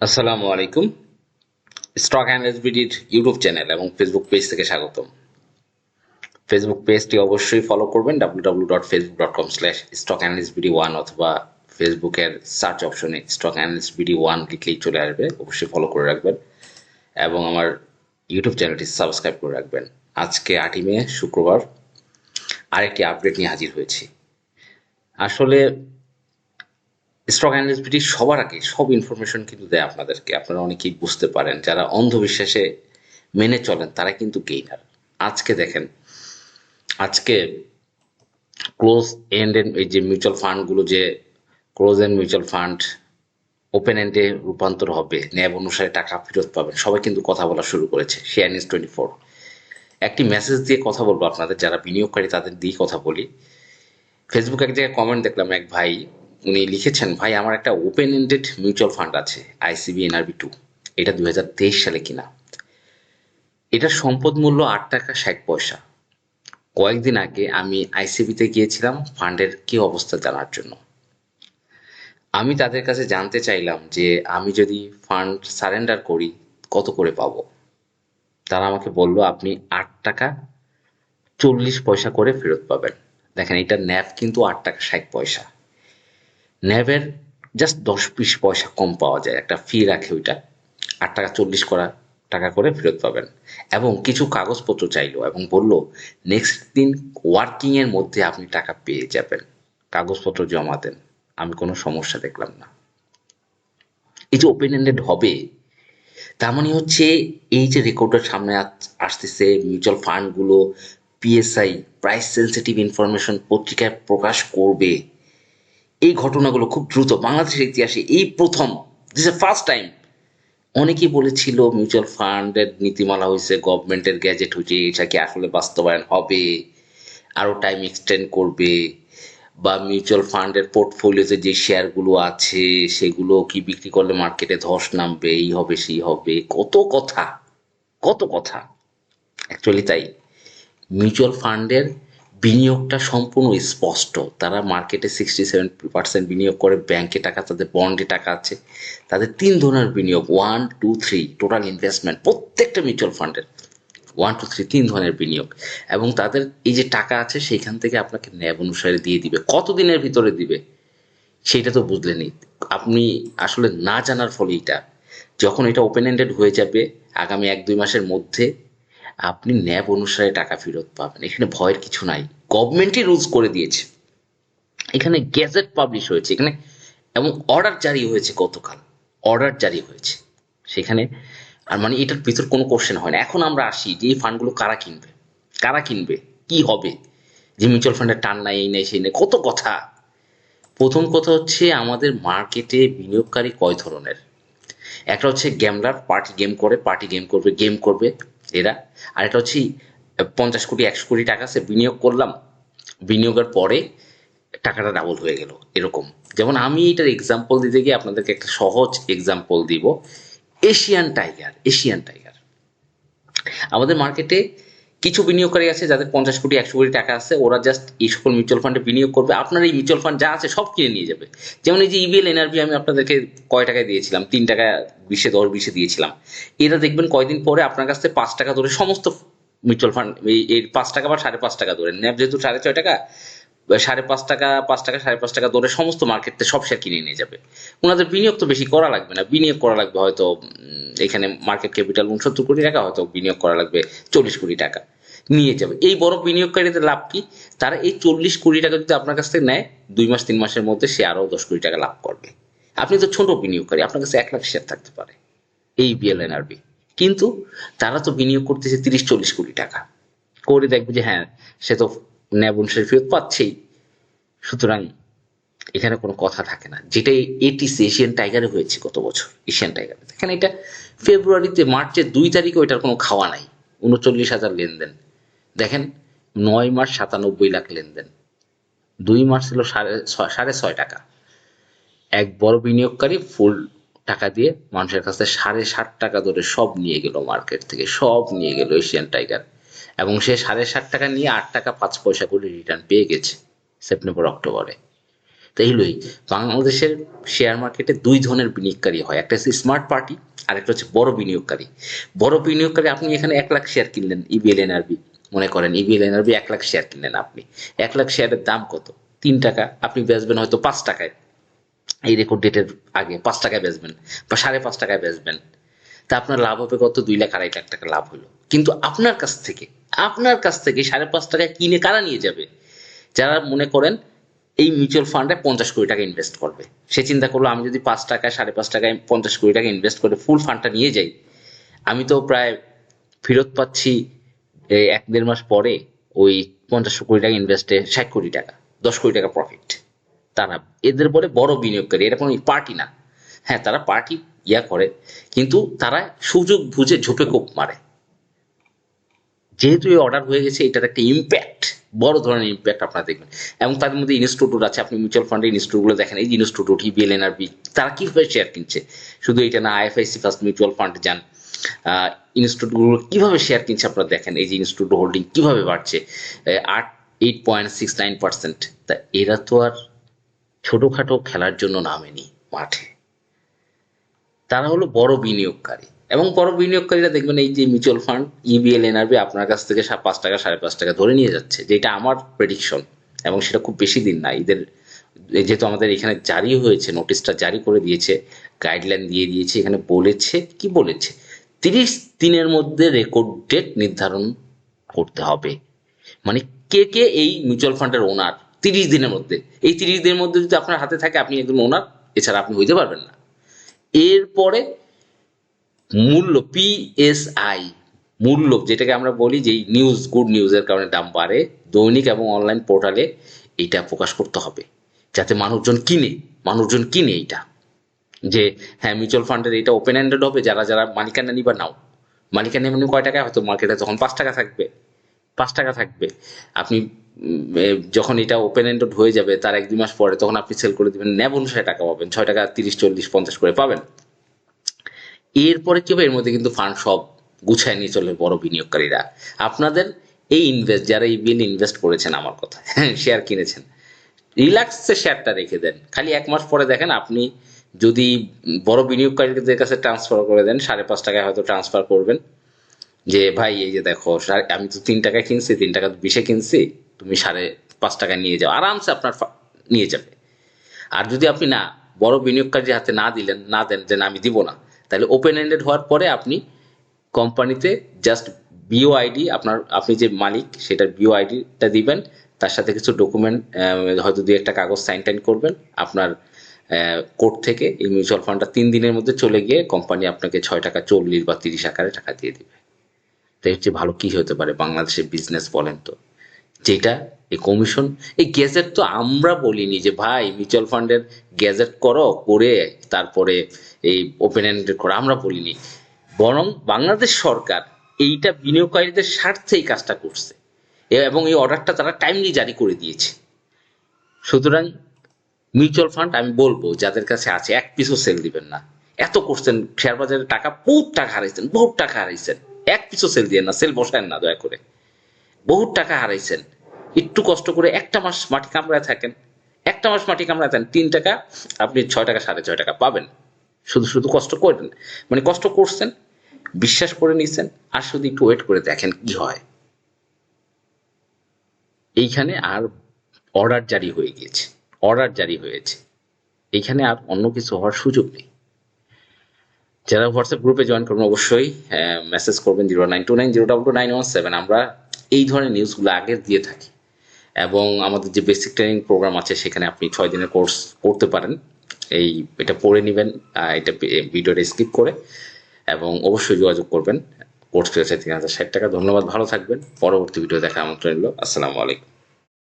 আসসালামু আলাইকুম। Stock analyst বিডির YouTube channel এবং ফেসবুক পেজ থেকে স্বাগতম। ফেসবুক পেজটি অবশ্যই ফলো করবেন www.facebook.com/স্টক অ্যানালিস্ট বিডি 1 অথবা ফেসবুকের সার্চ অপশনে স্টক অ্যানালিস্ট বিডি 1 লিখলেই চলে আসবে। অবশ্যই ফলো করে রাখবেন এবং আমার ইউটিউব চ্যানেলটি সাবস্ক্রাইব করে রাখবেন। আজকে 8ই মে শুক্রবার আরেকটি আপডেট নিয়ে হাজির হয়েছি। আসলে স্টক অ্যানালিস্ট বিডি সবার আগে সব ইনফরমেশন কিন্তু দেয় আপনাদেরকে। আপনারা অনেকেই বুঝতে পারেন, যারা অন্ধবিশ্বাসে মেনে চলেন তারা কিন্তু গেইনার। আজকে দেখেন, আজকে ক্লোজ এন্ড এই যে মিউচুয়াল ফান্ড গুলো, যে close end mutual fund open এন্ডে রূপান্তর হবে, ন্যাব অনুসারে টাকা ফেরত পাবেন, সবাই কিন্তু কথা বলা শুরু করেছে। শেয়ার নিউজ 24 একটি মেসেজ দিয়ে কথা বলবো আপনাদের যারা বিনিয়োগকারী, তাদের দিয়ে কথা বলি। ফেসবুকে এক জায়গায় কমেন্ট দেখলাম, এক ভাই উনি লিখেছেন, ভাই আমার একটা ওপেন এন্ডেড মিউচুয়াল ফান্ড আছে আইসিবি এনআরবি 2, এটা 2023 সালে কিনা। এটার সম্পদ মূল্য 8 টাকা 60 পয়সা। কয়েকদিন আগে আমি আইসিবিতে গিয়েছিলাম ফান্ডের কি অবস্থা জানার জন্য। আমি তাদের কাছে জানতে চাইলাম যে আমি যদি ফান্ড সারেন্ডার করি কত করে পাবো। তারা আমাকে বলল, আপনি 8 টাকা 40 পয়সা করে ফেরত পাবেন। দেখেন, এটা ন্যাব কিন্তু 8 টাকা 60 পয়সা। ন্যাবের জাস্ট 10-20 পয়সা কম পাওয়া যায়, একটা ফি রাখে ওইটা। 8 টাকা 40 টাকা করে ফেরত পাবেন এবং কিছু কাগজপত্র চাইলো এবং বলল নেক্সট দিন ওয়ার্কিং এর মধ্যে আপনি টাকা পেয়ে যাবেন, কাগজপত্র জমা দেন। আমি কোনো সমস্যা দেখলাম না। এই যে ওপেন এন্ডেড হবে, তার মানে হচ্ছে এই যে রেকর্ডের সামনে আসতেছে, মিউচুয়াল ফান্ড গুলো পিএসআই প্রাইস সেন্সিটিভ ইনফরমেশন পত্রিকায় প্রকাশ করবে। এই ঘটনাগুলো খুব দ্রুত বাংলাদেশের ইতিহাসে এই প্রথম, দিস এ ফার্স্ট টাইম। অনেকেই বলেছিল মিউচুয়াল ফান্ডের নীতিমালা হয়েছে, গভর্নমেন্টের গ্যাজেট হয়েছে, এটা কি আসলে বাস্তবায়ন হবে, আরো টাইম এক্সটেন্ড করবে, বা মিউচুয়াল ফান্ডের পোর্টফোলিওতে যে শেয়ারগুলো আছে সেগুলো কি বিক্রি করলে মার্কেটে ধস নামবে, এই হবে সেই হবে, কত কথা, কত কথা। অ্যাকচুয়ালি তাই। মিউচুয়াল ফান্ডের বিনিয়োগটা সম্পূর্ণ স্পষ্ট। তারা মার্কেটে 67% বিনিয়োগ করে, ব্যাংকে টাকা, তাদের বন্ডে টাকা আছে। তাদের তিন ধরনের বিনিয়োগ, 1, 2, 3 টোটাল ইনভেস্টমেন্ট প্রত্যেকটা মিউচুয়াল ফান্ডের 1, 2, 3 তিন ধরনের বিনিয়োগ। এবং তাদের এই যে টাকা আছে সেখান থেকে আপনাকে ন্যাব অনুসারে দিয়ে দিবে। কতদিনের ভিতরে দিবে সেইটা তো বুঝলেনই। আপনি আসলে না জানার ফলে এটা, যখন এটা ওপেন এন্ডেড হয়ে যাবে আগামী 1-2 মাসের মধ্যে, আপনি ন্যাব অনুসারে টাকা ফেরত পাবেন। এখানে ভয়ের কিছু নাই। গভর্নমেন্টই রুলস করে দিয়েছে, এখানে গেজেট পাবলিশ হয়েছে এখানে, এবং অর্ডার জারি হয়েছে গতকাল। অর্ডার জারি হয়েছে সেখানে। আর মানে এটার ভিতর কোনো কোশ্চেন হয় না। এখন আমরা আসি যে এই ফান্ডগুলো কারা কিনবে, কারা কিনবে, কি হবে, যে মিউচুয়াল ফান্ডের টান নাই, এই নাই সেই নাই, কত কথা। প্রথম কথা হচ্ছে, আমাদের মার্কেটে বিনিয়োগকারী কয় ধরনের। একটা হচ্ছে গ্যামলার, পার্টি গেম করে, পার্টি গেম করবে, গেম করবে এরা। আর একটা হচ্ছে 50 কোটি 100 কোটি টাকা আছে বিনিয়োগ করলাম, বিনিয়োগের পরে টাকাটা ডাবল হয়ে গেল এরকম। যেমন আমি এটার এক্সাম্পল দিতে গিয়ে আপনাদেরকে একটা সহজ এক্সাম্পল দিব। এশিয়ান টাইগার, এশিয়ান টাইগার আমাদের মার্কেটে কিছু বিনিয়োগকারী আছে যাদের 50 কোটি 100 কোটি টাকা আছে, ওরা জাস্ট এই সকল মিউচুয়াল ফান্ডে বিনিয়োগ করবে। আপনার এই মিউচুয়াল ফান্ড যা আছে সব কিনে নিয়ে যাবে। যেমন এই যে ইবিএল এনআরবি আমি আপনাদেরকে কয় টাকায় দিয়েছিলাম, 3 টাকা 20 10-20 দিয়েছিলাম। এরা দেখবেন কয়দিন পরে আপনার কাছ থেকে 5 টাকা ধরে সমস্ত মিউচুয়াল ফান্ড, এই 5 টাকা বা 5.5 টাকা ধরে, ন্যাব যেহেতু 6.5 টাকা, 5.5 টাকা 5 টাকা 5.5 টাকা ধরে সমস্ত মার্কেটে সব শেয়ার কিনে নিয়ে যাবে। ওনাদের বিনিয়োগ তো বেশি করা লাগবে না, বিনিয়োগ করা লাগবে হয়তো এখানে মার্কেট ক্যাপিটাল 69 কোটি টাকা, হয়তো বিনিয়োগ করা লাগবে 40 কোটি টাকা, নিয়ে যাবে। এই বড় বিনিয়োগকারীদের লাভ কি, তারা এই 40 কোটি টাকা যদি আপনার কাছ থেকে নেয়, 2 মাস 3 মাসের মধ্যে সে আরো 10 কোটি টাকা লাভ করবে। আপনি তো ছোট বিনিয়োগকারী, আপনার কাছে 1 লাখ শেয়ার থাকতে পারে এই বিএল এনআরবি, কিন্তু তারা তো বিনিয়োগ করতেছে 30-40 কোটি টাকা করে। দেখবে যে হ্যাঁ, সে তো ন্যাব অনুসারে ফেরত পাচ্ছেই, সুতরাং এখানে কোনো কথা থাকে না। যেটা এটিসি এশিয়ান টাইগারে হয়েছে গত বছর, এশিয়ান টাইগারে দেখেন, এটা ফেব্রুয়ারিতে মার্চের 2 তারিখে ওইটার কোনো খাওয়া নাই, 39,000 লেনদেন। দেখেন, 9 মাস 97 লাখ লেনদেন, 2 মাস ছিল 6.5 টাকা। এক বড় বিনিয়োগকারী ফুল টাকা দিয়ে মানুষের কাছে 7.5 টাকা ধরে সব নিয়ে গেল, মার্কেট থেকে সব নিয়ে গেল এশিয়ান টাইগার। এবং সে 7.5 টাকা নিয়ে 8 টাকা 5 পয়সা করে রিটার্ন পেয়ে গেছে সেপ্টেম্বর অক্টোবরে। তো এইগুলোই বাংলাদেশের শেয়ার মার্কেটে দুই ধরনের বিনিয়োগকারী হয়, একটা হচ্ছে স্মার্ট পার্টি আর একটা হচ্ছে বড় বিনিয়োগকারী। বড় বিনিয়োগকারী, আপনি এখানে 1 লাখ শেয়ার কিনলেন ইবিএল এনআরবি, মনে করেন ইবিএল এনআরবি 1 লাখ শেয়ার কিনলেন আপনি। 1 লাখ শেয়ারের দাম কত? 3 টাকা। আপনি বেচবেন হয়তো 5 টাকায়, এই রেকর্ড ডেটের আগে 5 টাকায় বেচবেন বা 5.5 টাকায় বেচবেন। তা আপনার লাভ হবে কত? 2 লাখ 2.5 লাখ টাকা লাভ হলো। কিন্তু আপনার কাছ থেকে 5.5 টাকায় কিনে কারা নিয়ে যাবে? যারা মনে করেন এই মিউচুয়াল ফান্ডে 50 কোটি টাকা ইনভেস্ট করবে, সে চিন্তা করলো আমি যদি 5 টাকায় 5.5 টাকায় 50 কোটি টাকা ইনভেস্ট করে ফুল ফান্ডটা নিয়ে যাই, আমি তো প্রায় ফেরত পাচ্ছি 1-1.5 মাস পরে ওই 50 কোটি টাকা ইনভেস্টে 60 কোটি টাকা, 10 কোটি টাকা প্রফিট। তারা, এদের বলে বড় বিনিয়োগকারী, এরা কোনো পার্টি না। হ্যাঁ, তারা পার্টি করে, কিন্তু তারা সুযোগ বুঝে ঝোপে কোপ মারে। যেহেতু এই অর্ডার হয়ে গেছে, এটার একটা ইম্প্যাক্ট, বড় ধরনের ইম্প্যাক্ট আপনারা দেখবেন। এবং তাদের মধ্যে ইনস্টিটিউট আছে, আপনি মিউচুয়াল ফান্ডের ইনস্টিটিউটগুলো দেখেন, এই ইনস্টিটিউট ইবিএল এনআরবি, তারা কিভাবে শেয়ার কিনছে। শুধু এটা না, আইএফআইসি ফার্স্ট মিউচুয়াল ফান্ডে যান, ইনস্টিটিউটগুলো কিভাবে শেয়ার কিনছে আপনারা দেখেন। এই যে ইনস্টিটিউট হোল্ডিং কিভাবে বাড়ছে, 8.69%। তা এরা তো আর ছোটখাটো খেলার জন্য নামেনি মাঠে, তারা হলো বড় বিনিয়োগকারী। এবং বড় বিনিয়োগকারীরা দেখবেন এই যে মিউচুয়াল ফান্ড ইবিএল এনআরবি আপনার কাছ থেকে 5 টাকা 5.5 টাকা ধরে নিয়ে যাচ্ছে, যেটা আমার প্রেডিকশন। এবং সেটা খুব বেশি দিন না, ঈদের যেহেতু আমাদের এখানে জারি হয়েছে, নোটিশটা জারি করে দিয়েছে, গাইডলাইন দিয়ে দিয়েছে, এখানে বলেছে কি বলেছে, 30 দিনের মধ্যে রেকর্ড ডেট নির্ধারণ করতে হবে। মানে কে কে এই মিউচুয়াল ফান্ডের ওনার, 30 দিনের মধ্যে। এই 30 দিনের মধ্যে যদি আপনার হাতে থাকে, আপনি একজন ওনার, এছাড়া আপনি হইতে পারবেন না। এরপরে মূল্য, পিএসআই মূল্য, যেটাকে আমরা বলি যে নিউজ, গুড নিউজের কারণে দাম বাড়ে, দৈনিক এবং অনলাইন পোর্টালে এইটা প্রকাশ করতে হবে, যাতে মানুষজন কিনে এইটা, যে হ্যাঁ মিউচুয়াল ফান্ডের এটা ওপেন এন্ডেড হবে, যারা যারা মালিকানা নিবা নাও। মালিকানা মানে কয় টাকা? হয়তো মার্কেটে তখন 5 টাকা থাকবে, 5 টাকা থাকবে। আপনি যখন এটা ওপেন এন্ডেড হয়ে যাবে, তার 1-2 মাস পরে, তখন আপনি সেল করে দিবেন, ন্যাব অনুসারে টাকা পাবেন, 6 টাকা 30, 40, 50 করে পাবেন। এরপরে কি হবে, এর মধ্যে কিন্তু ফান্ড সব গুছায় নিয়ে চলে বড় বিনিয়োগকারীরা। আপনাদের এই ইনভেস্ট, যারা এই বিল ইনভেস্ট করেছেন, আমার কথা, শেয়ার কিনেছেন, রিল্যাক্সে শেয়ারটা রেখে দেন। খালি 1 মাস পরে দেখেন, আপনি যদি বড় বিনিয়োগকারীদের কাছে ট্রান্সফার করে দেন, 5.5 টাকায় হয়তো ট্রান্সফার করবেন, যে ভাই এই যে দেখো, আমি তো 3 টাকায় কিনছি, 3 টাকা 20-এ কিনছি, তুমি 5.5 টাকায় নিয়ে যাও, আরামসে আপনার নিয়ে যাবে। আর যদি আপনি না, বড় বিনিয়োগকারীর হাতে না দেন যে না আমি দিব না, তাহলে ওপেন এন্ডেড হওয়ার পরে আপনি কোম্পানিতে জাস্ট বিওআইডি, আপনি যে মালিক সেটার বিওআইডিটা দিবেন, তার সাথে কিছু ডকুমেন্ট, হয়তো 2-1টা কাগজ সাইন করবেন, আপনার কোর্ট থেকে এই মিউচুয়াল ফান্ডটা 3 দিনের মধ্যে চলে গিয়ে কোম্পানি আপনাকে 6 টাকা 40 বা 30 আকারে টাকা দিয়ে দিবে। তো এর চেয়ে ভালো কি হতে পারে বাংলাদেশের বিজনেস, বলেন তো? যেটা এই কমিশন, এই গ্যাজেট তো আমরা বলিনি যে ভাই মিউচুয়াল ফান্ডের গ্যাজেট করে তারপরে এই ওপেন এন্ডেড করো, আমরা বলিনি। বরং বাংলাদেশ সরকার এইটা বিনিয়োগকারীদের স্বার্থে এই কাজটা করছে, এবং এই অর্ডারটা তারা টাইমলি জারি করে দিয়েছে। সুতরাং মিউচুয়াল ফান্ড, আমি বলবো যাদের কাছে আছে, 1 পিসও সেল দিবেন না। এত করছেন শেয়ার বাজারে, বহুত টাকা হারাইছেন, 1 পিসও সেল দিয়ে না, সেল বসায়েন না দয়া করে। বহুত টাকা হারাইছেন, একটু কষ্ট করে 1টা মাস মাটি কামড়ায় থাকেন, 1টা মাস মাটি কামড়ায় থাকেন, 3 টাকা আপনি 6 টাকা 6.5 টাকা পাবেন। শুধু শুধু কষ্ট করেন, মানে কষ্ট করছেন, বিশ্বাস করে নিছেন, আর শুধু একটু ওয়েট করে দেখেন কি হয়। এইখানে আর অর্ডার জারি হয়েছে, এইখানে আর অন্য কিছু হওয়ার সুযোগ নেই। যারা হোয়াটসঅ্যাপ গ্রুপে জয়েন করবেন, অবশ্যই মেসেজ করবেন 0929029917। আমরা এই ধরনের নিউজগুলো আগে দিয়ে থাকি, এবং আমাদের যে বেসিক ট্রেনিং প্রোগ্রাম আছে, সেখানে আপনি 6 দিনের কোর্স করতে পারেন। এটা পড়ে নেবেন, এটা ভিডিওটা স্কিপ করে, এবং অবশ্যই যোগাযোগ করবেন। কোর্স ফি আছে 3060 টাকা। ধন্যবাদ, ভালো থাকবেন। পরবর্তী ভিডিও দেখার আমন্ত্রণ রইল। আসসালামু আলাইকুম।